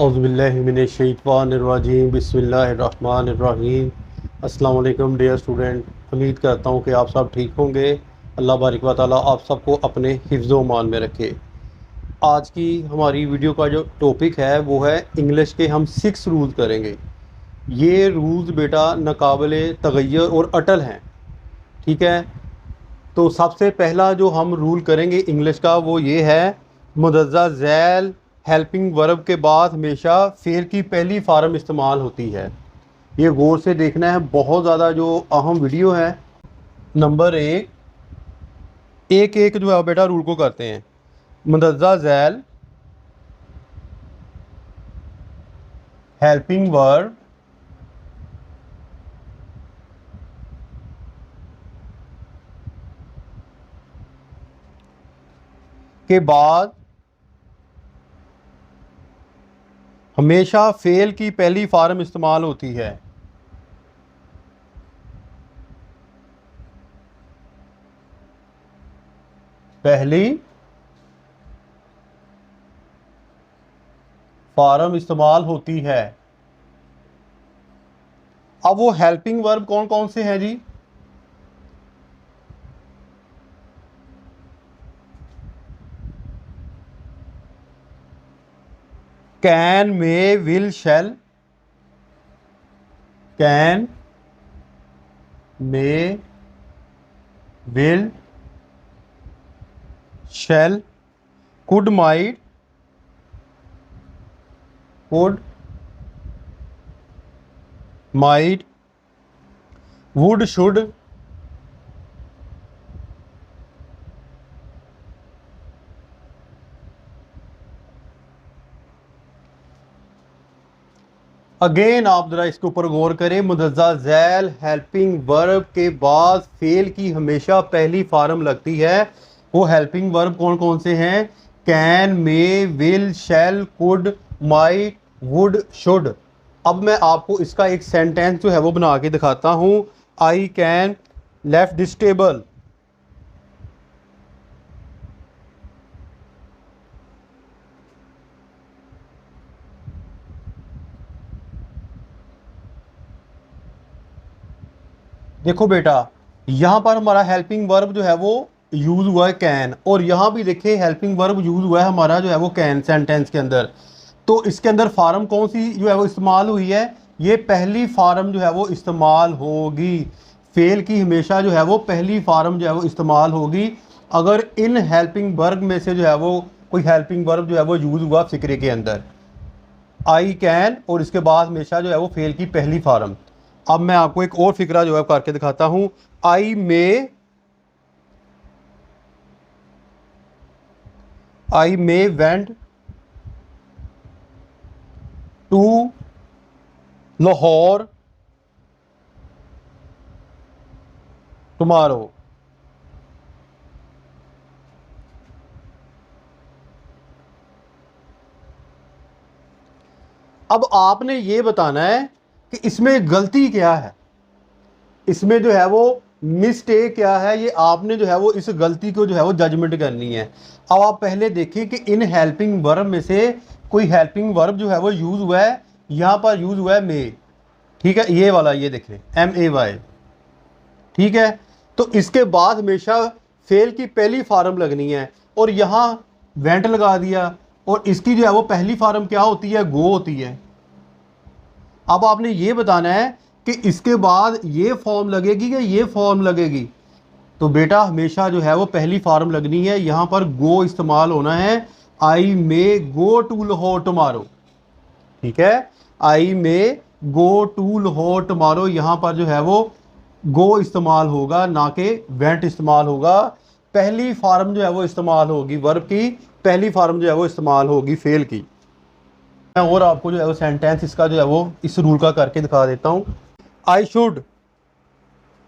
औज़ुबिल्लाहिमिनश्शैतानिर्रजीम बिस्मिल्लाहिर्रहमानिर्रहीम। अस्सलाम वालेकुम डियर स्टूडेंट, उम्मीद करता हूँ कि आप सब ठीक होंगे। अल्लाह बारिक व तआला आप सबको अपने हिफ्ज़ व मान में रखे। आज की हमारी वीडियो का जो टॉपिक है वो है इंग्लिश के हम 6 रूल्स करेंगे। ये रूल्स बेटा नाकाबिले तग़य्युर और अटल हैं, ठीक है। तो सबसे पहला जो हम रूल करेंगे इंग्लिश का वो ये है, मुदज्जा ज़ैल हेल्पिंग वर्ब के बाद हमेशा फेल की पहली फार्म इस्तेमाल होती है। ये गौर से देखना है, बहुत ज़्यादा जो अहम वीडियो है। नंबर एक एक जो है बेटा रूल को करते हैं। मुदज्जा ज़ैल हेल्पिंग वर्ब के बाद हमेशा फेल की पहली फार्म इस्तेमाल होती है। पहली फार्म इस्तेमाल होती है। अब वो हेल्पिंग वर्ब कौन कौन से हैं जी? Can, may, will, shall. Can, may, will, shall, could, might, could, might, would, should, again आप ज़रा इसके ऊपर गौर करें। मुदज्जा ज़ैल हेल्पिंग वर्ब के बाद फेल की हमेशा पहली फार्म लगती है। वो हेल्पिंग वर्ब कौन कौन से हैं? Can, may, will, shall, could, might, would, should. अब मैं आपको इसका एक सेंटेंस जो है वो बना के दिखाता हूँ। I can left this table. देखो बेटा, यहाँ पर हमारा हेल्पिंग वर्ब जो है वो यूज़ हुआ है कैन, और यहाँ भी देखिए हेल्पिंग वर्ब यूज़ हुआ है हमारा जो है वो कैन सेंटेंस के अंदर। तो इसके अंदर फार्म कौन सी जो है वो इस्तेमाल हुई है? ये पहली फार्म जो है वो इस्तेमाल होगी। फेल की हमेशा जो है वो पहली फार्म जो है वो इस्तेमाल होगी अगर इन हेल्पिंग वर्ब में से जो है वो कोई हेल्पिंग वर्ब जो है वो यूज़ हुआ फिक्रे के अंदर। आई कैन और इसके बाद हमेशा जो है वो फेल की पहली फार्म। अब मैं आपको एक और फिक्रा जो है करके दिखाता हूं। आई मे वेंट टू लाहौर टुमारो। अब आपने ये बताना है कि इसमें गलती क्या है, इसमें जो है वो मिस्टेक क्या है। ये आपने जो है वो इस गलती को जो है वो जजमेंट करनी है। अब आप पहले देखिए कि इन हेल्पिंग वर्ब में से कोई हेल्पिंग वर्ब जो है वो यूज़ हुआ है। यहाँ पर यूज़ हुआ है मे, ठीक है, ये वाला, ये देखें MAY, ठीक है। तो इसके बाद हमेशा फेल की पहली फार्म लगनी है, और यहाँ वेंट लगा दिया, और इसकी जो है वो पहली फार्म क्या होती है? गो होती है। अब आपने ये बताना है कि इसके बाद ये फॉर्म लगेगी या ये फॉर्म लगेगी। तो बेटा हमेशा जो है वो पहली फार्म लगनी है। यहाँ पर गो इस्तेमाल होना है। आई मे गो टू लाहौर टुमारो, ठीक है। आई मे गो टू लाहौर टुमारो, यहाँ पर जो है वो गो इस्तेमाल होगा, ना कि वेंट इस्तेमाल होगा। पहली फार्म जो है वो इस्तेमाल होगी, वर्ब की पहली फार्म जो है वो इस्तेमाल होगी फेल की। मैं और आपको जो है वो सेंटेंस इसका जो है वो इस रूल का करके दिखा देता हूँ। I should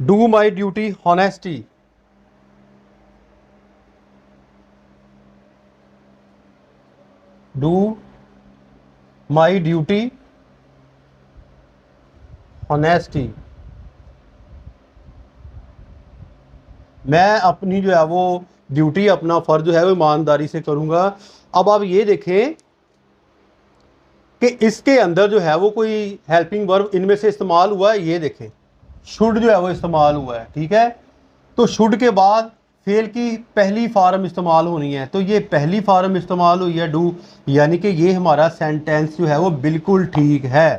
do my duty honesty. Do my duty honesty. मैं अपनी जो है वो ड्यूटी, अपना फ़र्ज जो है वो ईमानदारी से करूँगा। अब आप ये देखें कि इसके अंदर जो है वो कोई हेल्पिंग वर्ब इनमें से इस्तेमाल हुआ है। ये देखें, शुड जो है वो इस्तेमाल हुआ है, ठीक है। तो शुड के बाद फेल की पहली फॉर्म इस्तेमाल होनी है, तो ये पहली फॉर्म इस्तेमाल हुई है डू, यानी कि ये हमारा सेंटेंस जो है वो बिल्कुल ठीक है।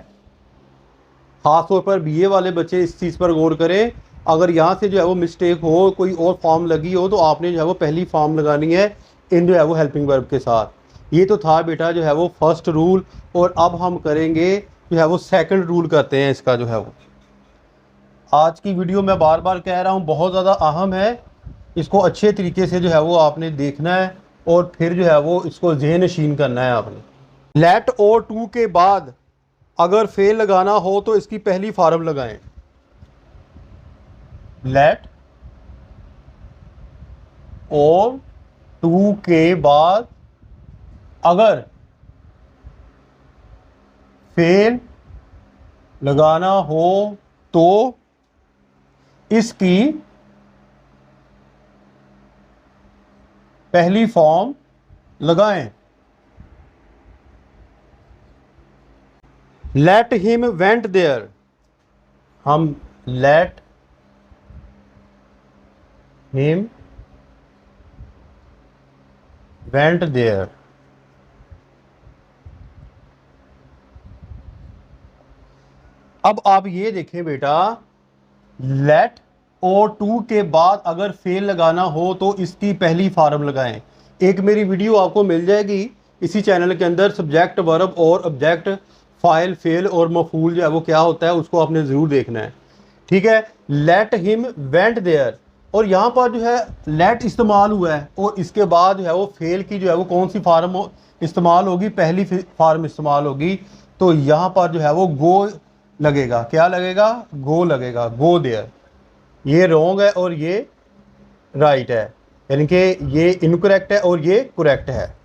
ख़ासतौर पर बीए वाले बच्चे इस चीज़ पर गौर करें, अगर यहाँ से जो है वो मिस्टेक हो, कोई और फॉर्म लगी हो, तो आपने जो है वो पहली फॉर्म लगानी है इन जो है वो हेल्पिंग वर्ब के साथ। ये तो था बेटा जो है वो फर्स्ट रूल, और अब हम करेंगे जो है वो सेकंड रूल करते हैं इसका जो है वो। आज की वीडियो मैं बार बार कह रहा हूँ बहुत ज़्यादा अहम है, इसको अच्छे तरीके से जो है वो आपने देखना है और फिर जो है वो इसको ज़हन नशीन करना है आपने। लेट और टू के बाद अगर फेल लगाना हो तो इसकी पहली फॉर्म लगाएं। लेट और टू के बाद अगर फेल लगाना हो तो इसकी पहली फॉर्म लगाएं। लेट हिम वेंट देयर, हम लेट हिम वेंट देयर। अब आप ये देखें बेटा, लेट और टू के बाद अगर फेल लगाना हो तो इसकी पहली फॉर्म लगाएं। एक मेरी वीडियो आपको मिल जाएगी इसी चैनल के अंदर, सब्जेक्ट वर्ब और ऑब्जेक्ट फाइल फेल और मफूल जो है वो क्या होता है, उसको आपने ज़रूर देखना है, ठीक है। लेट हिम वेंट देयर, और यहाँ पर जो है लेट इस्तेमाल हुआ है और इसके बाद जो है वो फेल की जो है वो कौन सी फार्म इस्तेमाल होगी, पहली फार्म इस्तेमाल होगी। तो यहाँ पर जो है वो गो लगेगा, क्या लगेगा, गो लगेगा, गो देयर। ये रॉन्ग है और ये राइट है, यानी कि ये इनकरेक्ट है और ये करेक्ट है।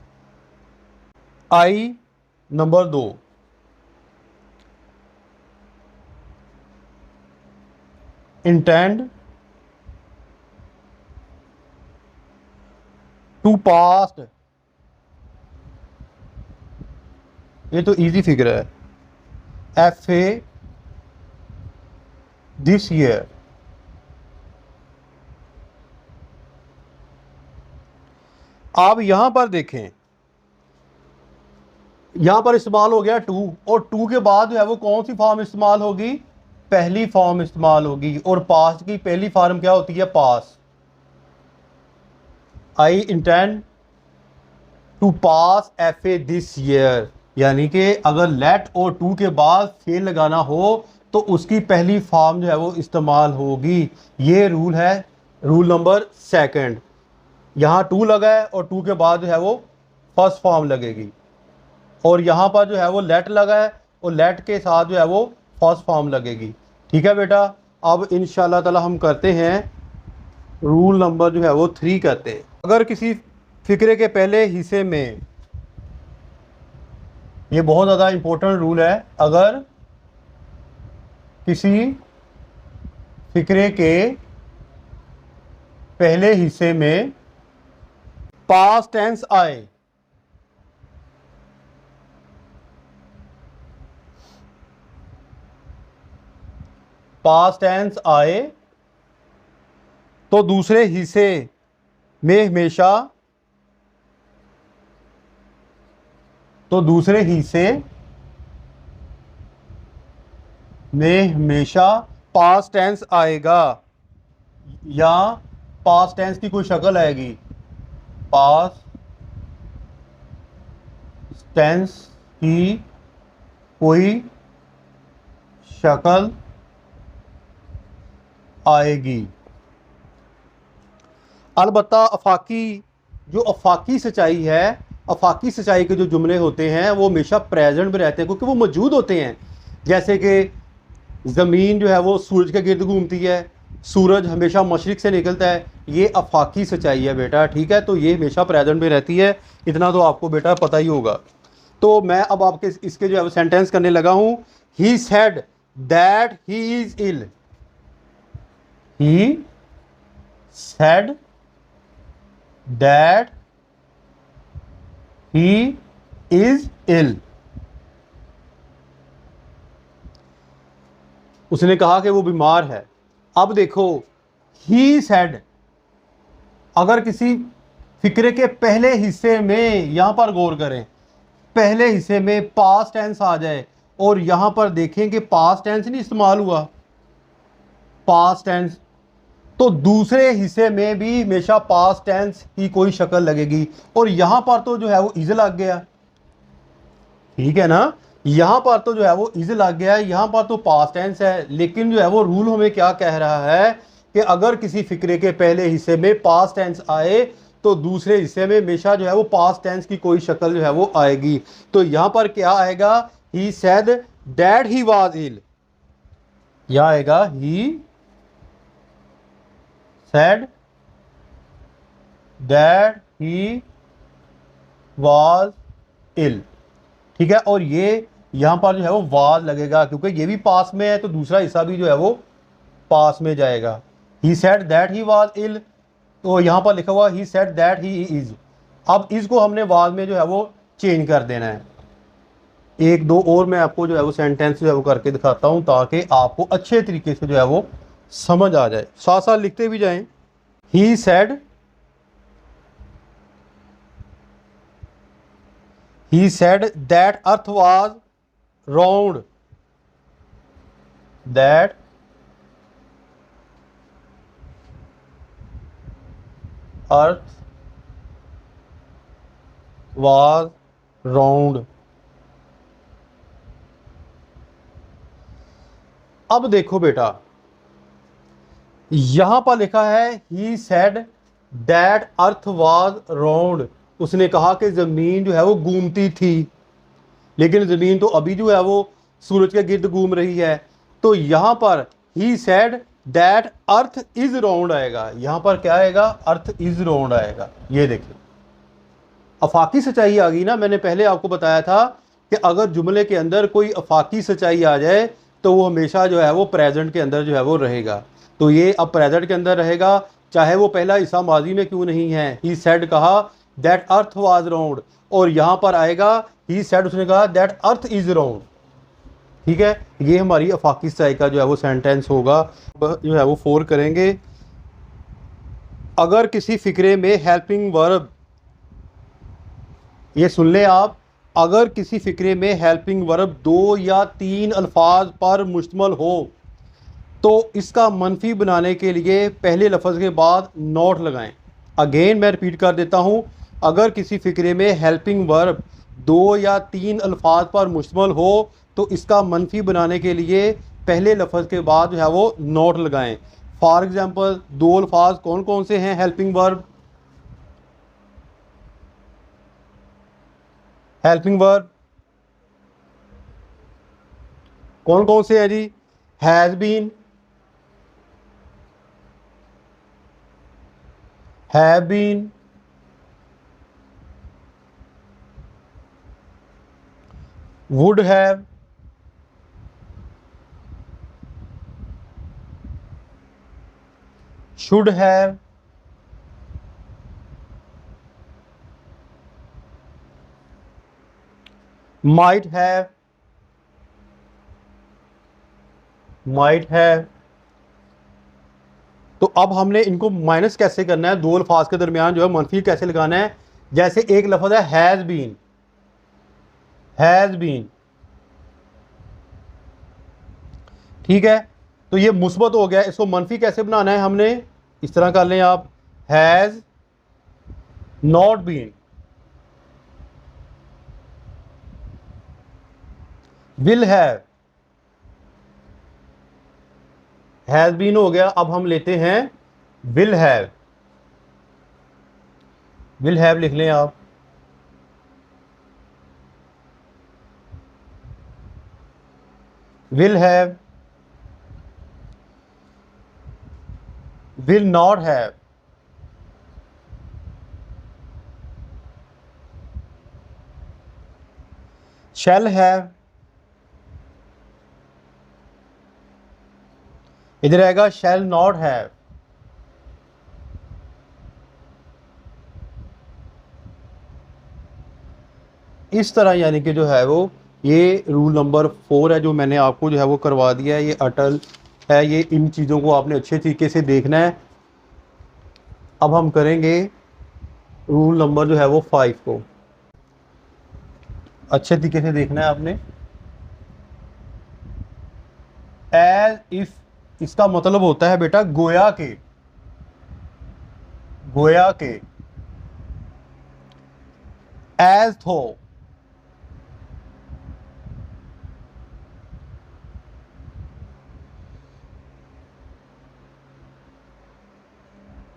I number 2, intend to past, ये तो इजी फिगर है, एफ ए दिस ईयर। आप यहां पर देखें, यहां पर इस्तेमाल हो गया टू, और टू के बाद जो है वो कौन सी फॉर्म इस्तेमाल होगी, पहली फॉर्म इस्तेमाल होगी, और पास्ट की पहली फॉर्म क्या होती है, pass. I intend to pass F A this year, यानी कि अगर लेट और टू के बाद फेल लगाना हो तो उसकी पहली फॉर्म जो है वो इस्तेमाल होगी। ये रूल है, रूल नंबर सेकंड। यहाँ टू लगा है और टू के बाद जो है वो फर्स्ट फॉर्म लगेगी, और यहाँ पर जो है वो लेट लगा है और लेट के साथ जो है वो फर्स्ट फॉर्म लगेगी, ठीक है बेटा। अब इंशाल्लाह ताला हम करते हैं रूल नंबर जो है वो 3 करते हैं। अगर किसी फिक्रे के पहले हिस्से में, ये बहुत ज़्यादा इंपॉर्टेंट रूल है, अगर किसी फिक्रे के पहले हिस्से में पास्ट टेंस आए, पास्ट टेंस आए तो दूसरे हिस्से में हमेशा, तो दूसरे हिस्से में हमेशा पास्ट टेंस आएगा, या पास्ट टेंस की कोई शक्ल आएगी, पास्ट टेंस की कोई शक्ल आएगी। अलबत्ता जो अफाकी सच्चाई है, अफाकी सच्चाई के जो जुमले होते हैं वो हमेशा प्रेजेंट में रहते हैं, क्योंकि वो मौजूद होते हैं। जैसे कि ज़मीन जो है वो सूरज के गिर्द घूमती है, सूरज हमेशा मशरिक से निकलता है, ये अफाकी सच्चाई है बेटा, ठीक है। तो ये हमेशा प्रेजेंट में रहती है, इतना तो आपको बेटा पता ही होगा। तो मैं अब आपके इसके जो है सेंटेंस करने लगा हूँ। He said that he is ill, he said that he is ill, उसने कहा कि वो बीमार है। अब देखो ही सेड, अगर किसी फिक्रे के पहले हिस्से में, यहां पर गौर करें, पहले हिस्से में पास्ट टेंस आ जाए और यहां पर देखें कि पास्ट टेंस नहीं इस्तेमाल हुआ, पास्ट टेंस, तो दूसरे हिस्से में भी हमेशा पास्ट टेंस की कोई शक्ल लगेगी। और यहां पर तो जो है वो इज लग गया, ठीक है ना, यहां पर तो जो है वो इज लग गया है, यहां पर तो पास्ट टेंस है। लेकिन जो है वो रूल हमें क्या कह रहा है कि अगर किसी फिक्रे के पहले हिस्से में पास्ट टेंस आए तो दूसरे हिस्से में हमेशा जो है वो पास्ट टेंस की कोई शक्ल जो है वो आएगी। तो यहां पर क्या आएगा, he said that he was ill, क्या आएगा, he said that he was ill, ठीक है। और ये यहां पर जो है वो वाज लगेगा क्योंकि ये भी पास में है, तो दूसरा हिस्सा भी जो है वो पास में जाएगा। He said that he was ill, तो यहां पर लिखा हुआ he said that he is. अब इसको हमने वाज में जो है वो चेंज कर देना है। एक दो और मैं आपको जो है वो सेंटेंस जो है वो करके दिखाता हूं ताकि आपको अच्छे तरीके से जो है वो समझ आ जाए, साथ साथ लिखते भी जाएं। He said, he said that earth was round, that earth was round। अब देखो बेटा, यहां पर लिखा है he said that earth was round, उसने कहा कि जमीन जो है वो घूमती थी, लेकिन जमीन तो अभी जो है वो सूरज के गिर्द घूम रही है। तो यहां पर ही said that earth is round आएगा, यहां पर क्या आएगा, अर्थ इज राउंड आएगा। ये देखिए अफाकी सच्चाई आ गई ना। मैंने पहले आपको बताया था कि अगर जुमले के अंदर कोई अफाकी सच्चाई आ जाए तो वो हमेशा जो है वो प्रेजेंट के अंदर जो है वो रहेगा। तो ये अब प्रेजेंट के अंदर रहेगा, चाहे वो पहला हिस्सा माजी में क्यों नहीं है। ही सेड कहा दैट अर्थ वाज राउंड, और यहां पर आएगा ही सेड, उसने कहा दैट अर्थ इज राउंड, ठीक है। ये हमारी अफाकी सच्चाई का जो है वो सेंटेंस होगा। जो है वो 4 करेंगे। अगर किसी फिक्रे में हेल्पिंग वर्ब, ये सुन लें आप, अगर किसी फिक्रे में हेल्पिंग वर्ब 2 या 3 अल्फाज पर मुश्तमल हो तो इसका मनफी बनाने के लिए पहले लफ्ज़ के बाद नॉट लगाएं। अगेन मैं रिपीट कर देता हूँ, अगर किसी फिक्रे में हेल्पिंग वर्ब 2 या 3 अल्फाज पर मुश्तमल हो तो इसका मनफी बनाने के लिए पहले लफ्ज़ के बाद जो है वो नॉट लगाएं। फॉर एग्जांपल 2 अल्फाज कौन कौन से हैं हेल्पिंग वर्ब, हेल्पिंग वर्ब कौन कौन से हैं जी, has been, have been, would have, should have, might have, might have। तो अब हमने इनको माइनस कैसे करना है, 2 अल्फाज के दरमियान जो है मनफी कैसे लगाना है। जैसे एक लफ्ज़ है हैज़ बीन, हैज़ बीन, ठीक है, तो ये मुस्बत हो गया, इसको मनफी कैसे बनाना है हमने, इस तरह कर लें आप, has not been, will have, has been हो गया। अब हम लेते हैं विल हैव, विल हैव लिख लें आप, will have, will not have, shall have, इधर आएगा शैल नॉट हैव, इस तरह यानी कि जो है वो ये रूल नंबर 4 है जो मैंने आपको जो है वो करवा दिया है, ये अटल है। ये इन चीज़ों को आपने अच्छे तरीके से देखना है। अब हम करेंगे रूल नंबर जो है वो 5 को, अच्छे तरीके से देखना है आपने। एज इफ, इसका मतलब होता है बेटा गोया के, गोया के। एज थो,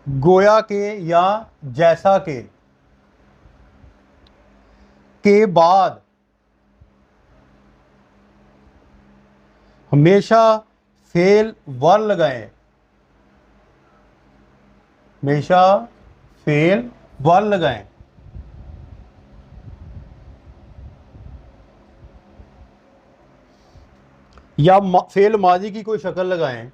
गोया के या जैसा के बाद हमेशा फेल वर लगाएं, हमेशा फेल वर लगाएं। या फेल माजी की कोई शक्ल लगाएं।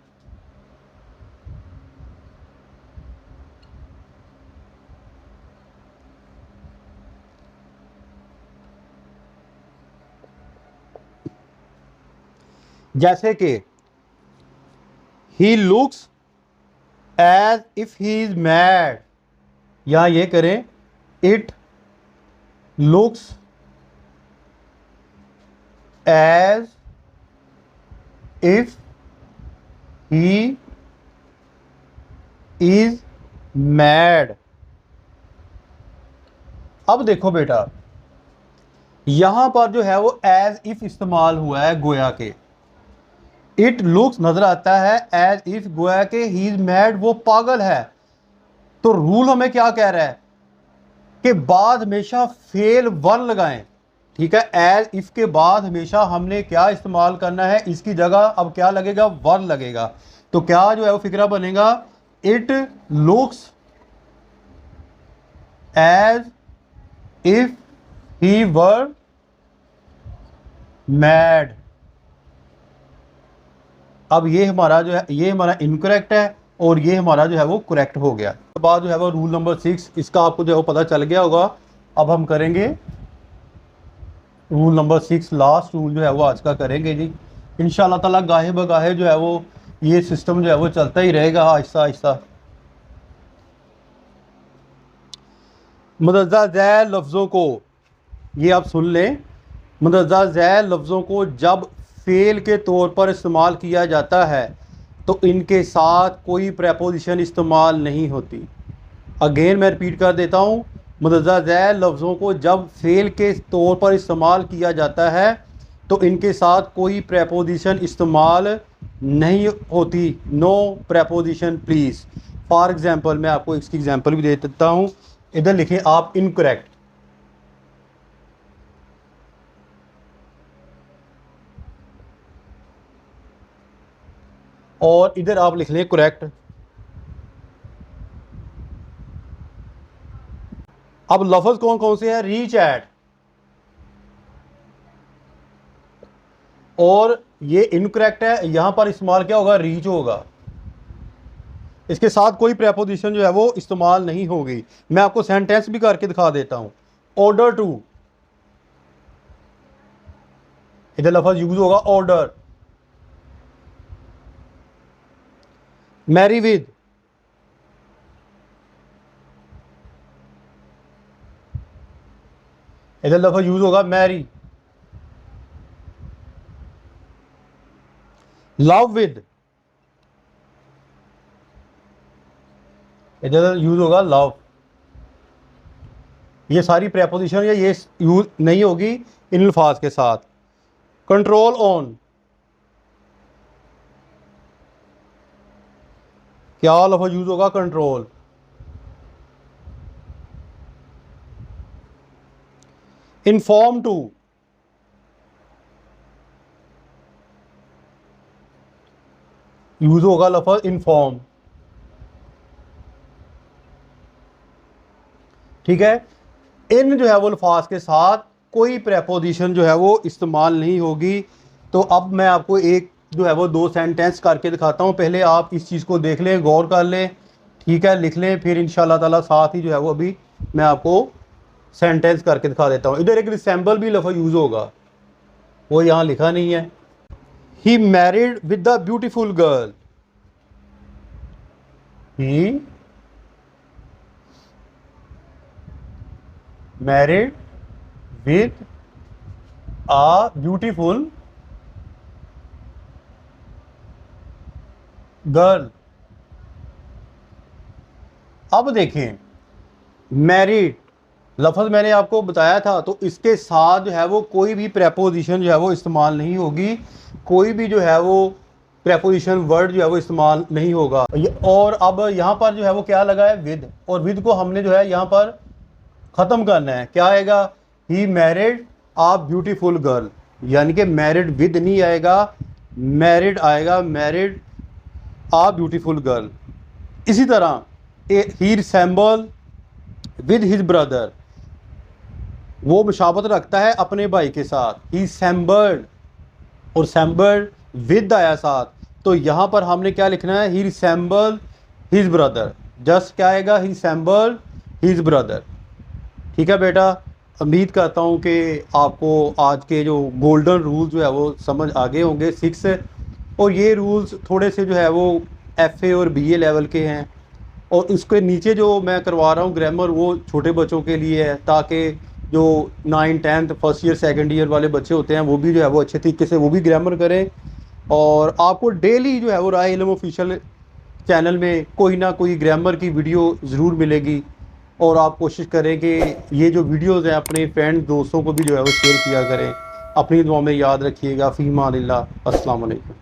जैसे कि he looks as if he is mad, या ये करें it looks as if he is mad. अब देखो बेटा, यहां पर जो है वो एज इफ इस्तेमाल हुआ है गोया के। इट लुक्स नजर आता है एज इफ गोया के ही इज मैड, वो पागल है। तो रूल हमें क्या कह रहा है कि बाद हमेशा फेल वन लगाएं। ठीक है, एज इफ के बाद हमेशा हमने क्या इस्तेमाल करना है, इसकी जगह अब क्या लगेगा, वन लगेगा। तो क्या जो है वो फिक्रा बनेगा, it looks as if he were mad. अब ये हमारा जो है, ये हमारा इनकरेक्ट है और ये हमारा जो है वो करेक्ट हो गया। तो बाद जो है वो रूल नंबर 6, इसका आपको जो है वो पता चल गया होगा। अब हम करेंगे रूल नंबर 6, लास्ट रूल जो है वो आज का करेंगे जी इंशाल्लाह ताला। गाहे बगाहे जो है वो ये सिस्टम जो है वो चलता ही रहेगा आहिस्ता आहिस्ता। मुदज्जा ज़ैल लफ्ज़ों को, ये आप सुन लें, मुदज्जा ज़ैल लफ्ज़ों को जब फेल के तौर पर इस्तेमाल किया जाता है तो इनके साथ कोई प्रेपोजिशन इस्तेमाल नहीं होती। अगेन मैं रिपीट कर देता हूँ, मुदज्जा ज़ैल लफ्ज़ों को जब फेल के तौर पर इस्तेमाल किया जाता है तो इनके साथ कोई प्रेपोजिशन इस्तेमाल नहीं होती। No preposition please. For example मैं आपको इसकी एग्ज़ाम्पल भी दे देता हूँ। इधर लिखें आप इनकरेक्ट, और इधर आप लिख लें करेक्ट। अब लफ्ज़ कौन कौन से हैं, रीच एट, और ये इनकरेक्ट है, यहां पर इस्तेमाल क्या होगा, रीच होगा। इसके साथ कोई प्रेपोजिशन जो है वो इस्तेमाल नहीं होगी। मैं आपको सेंटेंस भी करके दिखा देता हूं। ऑर्डर टू, इधर लफ्ज़ यूज होगा ऑर्डर। मैरी विद, इधर लफ्ज़ यूज होगा मैरी। लव विद, इधर यूज होगा लव। ये सारी प्रेपोजिशन या ये यूज नहीं होगी इन अल्फाज के साथ। कंट्रोल ऑन, क्या लफ्ज़ यूज होगा, कंट्रोल। इन्फॉर्म टू, यूज होगा लफ्ज़ इन्फॉर्म। ठीक है, इन जो है वो अल्फाज के साथ कोई प्रेपोजिशन जो है वो इस्तेमाल नहीं होगी। तो अब मैं आपको एक जो है वो 2 सेंटेंस करके दिखाता हूँ। पहले आप इस चीज़ को देख लें, गौर कर लें, ठीक है, लिख लें, फिर इंशाल्लाह ताला साथ ही जो है वो अभी मैं आपको सेंटेंस करके दिखा देता हूँ। इधर एक रिसेंबल भी लफ्ज़ यूज़ होगा। वो यहाँ लिखा नहीं है। He married with the beautiful girl, he married with a beautiful girl. अब देखें, मैरिड लफ्ज़ मैंने आपको बताया था, तो इसके साथ जो है वो कोई भी प्रेपोजिशन जो है वो इस्तेमाल नहीं होगी, कोई भी जो है वो प्रेपोजिशन वर्ड जो है वो इस्तेमाल नहीं होगा। और अब यहाँ पर जो है वो क्या लगा है, विद, और विद को हमने जो है यहाँ पर ख़त्म करना है। क्या आएगा, he married uh beautiful girl, यानी कि मैरिड विद नहीं आएगा, मैरिड आएगा, मैरिड आ ब्यूटीफुल गर्ल। इसी तरह ही रिसेंबल विद हिज ब्रदर, वो मुशाबत रखता है अपने भाई के साथ। ही सैम्बर्ड, और सैम्बर्ड विद आया साथ, तो यहाँ पर हमने क्या लिखना है, ही रिसेंबल हिज ब्रदर। जस्ट क्या आएगा, ही सैम्बर्ड हिज ब्रदर। ठीक है बेटा, उम्मीद करता हूँ कि आपको आज के जो गोल्डन रूल जो है वो समझ आ गए होंगे 6, और ये रूल्स थोड़े से जो है वो FA और BA लेवल के हैं, और उसके नीचे जो मैं करवा रहा हूँ ग्रामर वो छोटे बच्चों के लिए है, ताकि जो 9, 10th, first year, second year वाले बच्चे होते हैं वो भी जो है वो अच्छे तरीके से वो भी ग्रामर करें। और आपको डेली जो है वो राय इल्म ऑफिशियल चैनल में कोई ना कोई ग्रामर की वीडियो ज़रूर मिलेगी, और आप कोशिश करें कि ये जो वीडियोज़ हैं अपने फ्रेंड दोस्तों को भी जो है वो शेयर किया करें। अपनी दुआ में याद रखिएगा। फ़ी अमान अल्लाह, अस्सलाम वालेकुम।